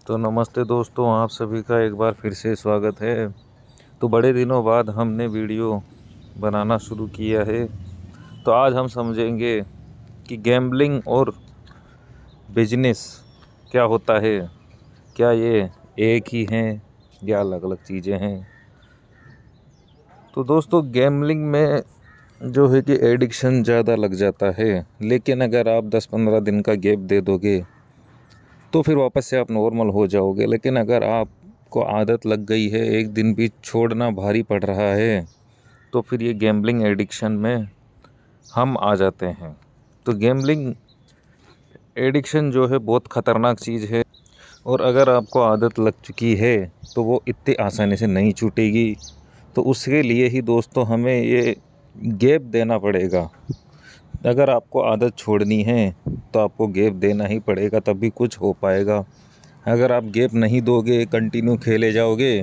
तो नमस्ते दोस्तों, आप सभी का एक बार फिर से स्वागत है। तो बड़े दिनों बाद हमने वीडियो बनाना शुरू किया है। तो आज हम समझेंगे कि गैम्बलिंग और बिजनेस क्या होता है। क्या ये एक ही हैं या अलग अलग चीज़ें हैं। तो दोस्तों, गैम्बलिंग में जो है कि एडिक्शन ज़्यादा लग जाता है, लेकिन अगर आप 10-15 दिन का गैप दे दोगे तो फिर वापस से आप नॉर्मल हो जाओगे। लेकिन अगर आपको आदत लग गई है, एक दिन भी छोड़ना भारी पड़ रहा है, तो फिर ये गैम्बलिंग एडिक्शन में हम आ जाते हैं। तो गैम्बलिंग एडिक्शन जो है बहुत ख़तरनाक चीज़ है, और अगर आपको आदत लग चुकी है तो वो इतनी आसानी से नहीं छूटेगी। तो उसके लिए ही दोस्तों हमें ये गैप देना पड़ेगा। अगर आपको आदत छोड़नी है तो आपको गैप देना ही पड़ेगा, तभी कुछ हो पाएगा। अगर आप गैप नहीं दोगे, कंटिन्यू खेले जाओगे,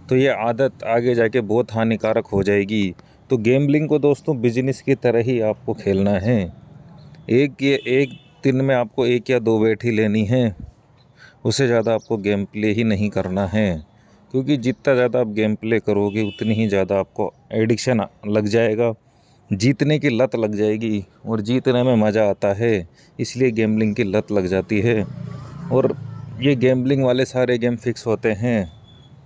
तो ये आदत आगे जाके बहुत हानिकारक हो जाएगी। तो गैम्बलिंग को दोस्तों बिजनेस की तरह ही आपको खेलना है। एक दिन में आपको 1 या 2 बैट ही लेनी है, उससे ज़्यादा आपको गेम प्ले ही नहीं करना है। क्योंकि जितना ज़्यादा आप गेम प्ले करोगे उतनी ही ज़्यादा आपको एडिक्शन लग जाएगा, जीतने की लत लग जाएगी। और जीतने में मज़ा आता है, इसलिए गैम्बलिंग की लत लग जाती है। और ये गैम्बलिंग वाले सारे गेम फिक्स होते हैं।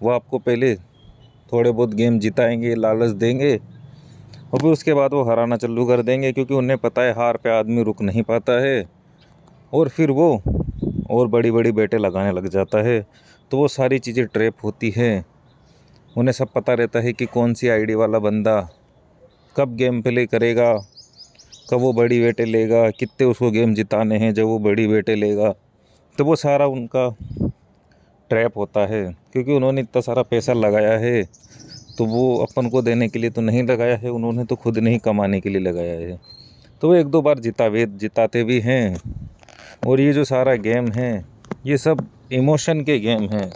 वो आपको पहले थोड़े बहुत गेम जिताएंगे, लालच देंगे, और फिर उसके बाद वो हराना चालू कर देंगे, क्योंकि उन्हें पता है हार पे आदमी रुक नहीं पाता है। और फिर वो और बड़ी बड़ी बेटें लगाने लग जाता है। तो वो सारी चीज़ें ट्रैप होती हैं। उन्हें सब पता रहता है कि कौन सी आईडी वाला बंदा कब गेम प्ले करेगा, कब वो बड़ी बेटें लेगा, कितने उसको गेम जिताने हैं जब वो बड़ी बेटें लेगा। तो वो सारा उनका ट्रैप होता है, क्योंकि उन्होंने इतना सारा पैसा लगाया है। तो वो अपन को देने के लिए तो नहीं लगाया है, उन्होंने तो खुद नहीं कमाने के लिए लगाया है। तो वो 1-2 बार जिताते भी हैं। और ये जो सारा गेम है, ये सब इमोशन के गेम हैं।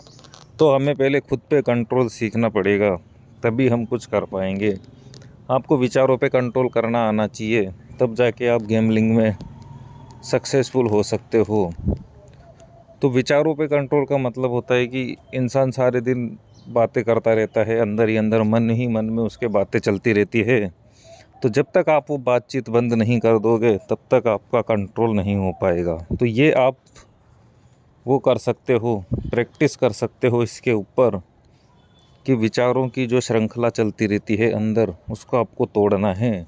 तो हमें पहले खुद पे कंट्रोल सीखना पड़ेगा, तभी हम कुछ कर पाएंगे। आपको विचारों पे कंट्रोल करना आना चाहिए, तब जाके आप गैम्बलिंग में सक्सेसफुल हो सकते हो। तो विचारों पे कंट्रोल का मतलब होता है कि इंसान सारे दिन बातें करता रहता है, अंदर ही अंदर मन ही मन में उसके बातें चलती रहती है। तो जब तक आप वो बातचीत बंद नहीं कर दोगे, तब तक आपका कंट्रोल नहीं हो पाएगा। तो ये आप वो कर सकते हो, प्रैक्टिस कर सकते हो इसके ऊपर, कि विचारों की जो श्रृंखला चलती रहती है अंदर, उसको आपको तोड़ना है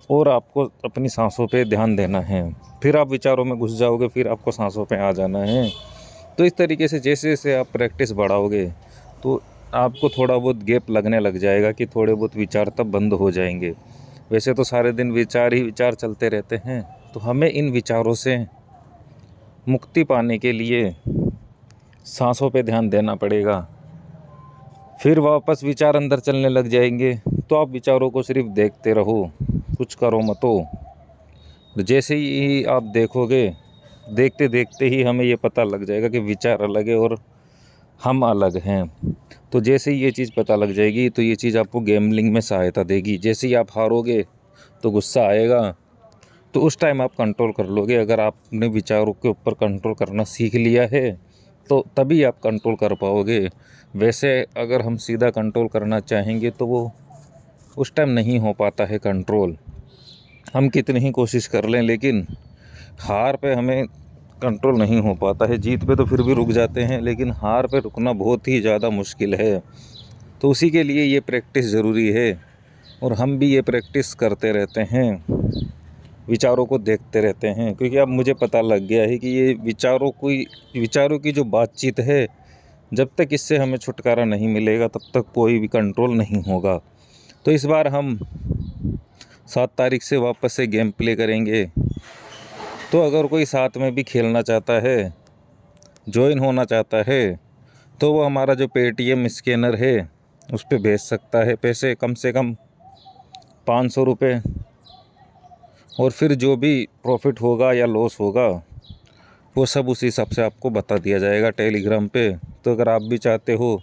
और आपको अपनी सांसों पे ध्यान देना है। फिर आप विचारों में घुस जाओगे, फिर आपको सांसों पे आ जाना है। तो इस तरीके से जैसे जैसे आप प्रैक्टिस बढ़ाओगे, तो आपको थोड़ा बहुत गैप लगने लग जाएगा कि थोड़े बहुत विचार तब बंद हो जाएंगे। वैसे तो सारे दिन विचार ही विचार चलते रहते हैं। तो हमें इन विचारों से मुक्ति पाने के लिए सांसों पे ध्यान देना पड़ेगा। फिर वापस विचार अंदर चलने लग जाएंगे, तो आप विचारों को सिर्फ देखते रहो, कुछ करो मतो। जैसे ही आप देखोगे, देखते देखते ही हमें ये पता लग जाएगा कि विचार अलग है और हम अलग हैं। तो जैसे ही ये चीज़ पता लग जाएगी, तो ये चीज़ आपको गैम्बलिंग में सहायता देगी। जैसे ही आप हारोगे तो गुस्सा आएगा, तो उस टाइम आप कंट्रोल कर लोगे। अगर आपने विचारों के ऊपर कंट्रोल करना सीख लिया है, तो तभी आप कंट्रोल कर पाओगे। वैसे अगर हम सीधा कंट्रोल करना चाहेंगे तो वो उस टाइम नहीं हो पाता है कंट्रोल। हम कितनी ही कोशिश कर लें, लेकिन हार पे हमें कंट्रोल नहीं हो पाता है। जीत पे तो फिर भी रुक जाते हैं, लेकिन हार पे रुकना बहुत ही ज़्यादा मुश्किल है। तो उसी के लिए ये प्रैक्टिस ज़रूरी है, और हम भी ये प्रैक्टिस करते रहते हैं, विचारों को देखते रहते हैं। क्योंकि अब मुझे पता लग गया है कि ये विचारों की जो बातचीत है, जब तक इससे हमें छुटकारा नहीं मिलेगा, तब तक कोई भी कंट्रोल नहीं होगा। तो इस बार हम 7 तारीख से वापस से गेम प्ले करेंगे। तो अगर कोई साथ में भी खेलना चाहता है, ज्वाइन होना चाहता है, तो वो हमारा जो पेटीएम स्कैनर है उस पर भेज सकता है पैसे, कम से कम 500 रुपये। और फिर जो भी प्रॉफिट होगा या लॉस होगा, वो सब उसी हिसाब से आपको बता दिया जाएगा टेलीग्राम पे। तो अगर आप भी चाहते हो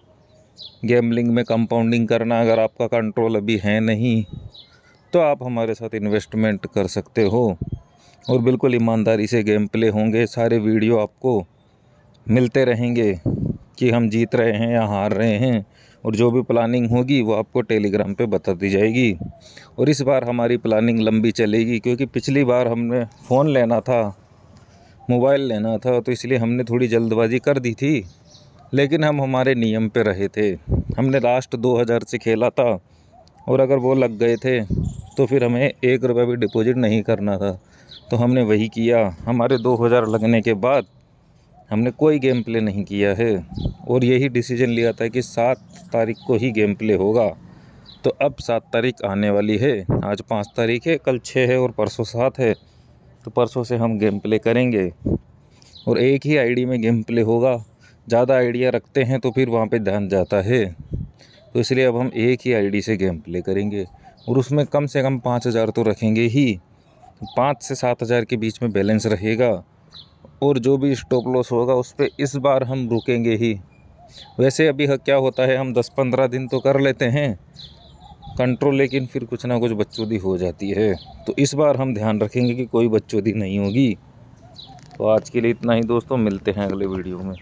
गैम्बलिंग में कंपाउंडिंग करना, अगर आपका कंट्रोल अभी है नहीं, तो आप हमारे साथ इन्वेस्टमेंट कर सकते हो। और बिल्कुल ईमानदारी से गेम प्ले होंगे। सारे वीडियो आपको मिलते रहेंगे कि हम जीत रहे हैं या हार रहे हैं, और जो भी प्लानिंग होगी वो आपको टेलीग्राम पे बता दी जाएगी। और इस बार हमारी प्लानिंग लंबी चलेगी, क्योंकि पिछली बार हमने फ़ोन लेना था, मोबाइल लेना था, तो इसलिए हमने थोड़ी जल्दबाजी कर दी थी। लेकिन हम हमारे नियम पे रहे थे। हमने लास्ट 2000 से खेला था, और अगर वो लग गए थे तो फिर हमें 1 रुपये भी डिपॉजिट नहीं करना था। तो हमने वही किया। हमारे 2000 लगने के बाद हमने कोई गेम प्ले नहीं किया है, और यही डिसीजन लिया था कि 7 तारीख को ही गेम प्ले होगा। तो अब 7 तारीख आने वाली है। आज 5 तारीख है, कल 6 है और परसों 7 है। तो परसों से हम गेम प्ले करेंगे, और एक ही आईडी में गेम प्ले होगा। ज़्यादा आइडिया रखते हैं तो फिर वहाँ पे ध्यान जाता है, तो इसलिए अब हम एक ही आईडी से गेम प्ले करेंगे, और उसमें कम से कम 5000 तो रखेंगे ही। 5 से 7000 के बीच में बैलेंस रहेगा, और जो भी स्टॉप लॉस होगा उस पर इस बार हम रुकेंगे ही। वैसे अभी क्या होता है, हम 10-15 दिन तो कर लेते हैं कंट्रोल, लेकिन फिर कुछ ना कुछ बकचोदी हो जाती है। तो इस बार हम ध्यान रखेंगे कि कोई बकचोदी नहीं होगी। तो आज के लिए इतना ही दोस्तों, मिलते हैं अगले वीडियो में।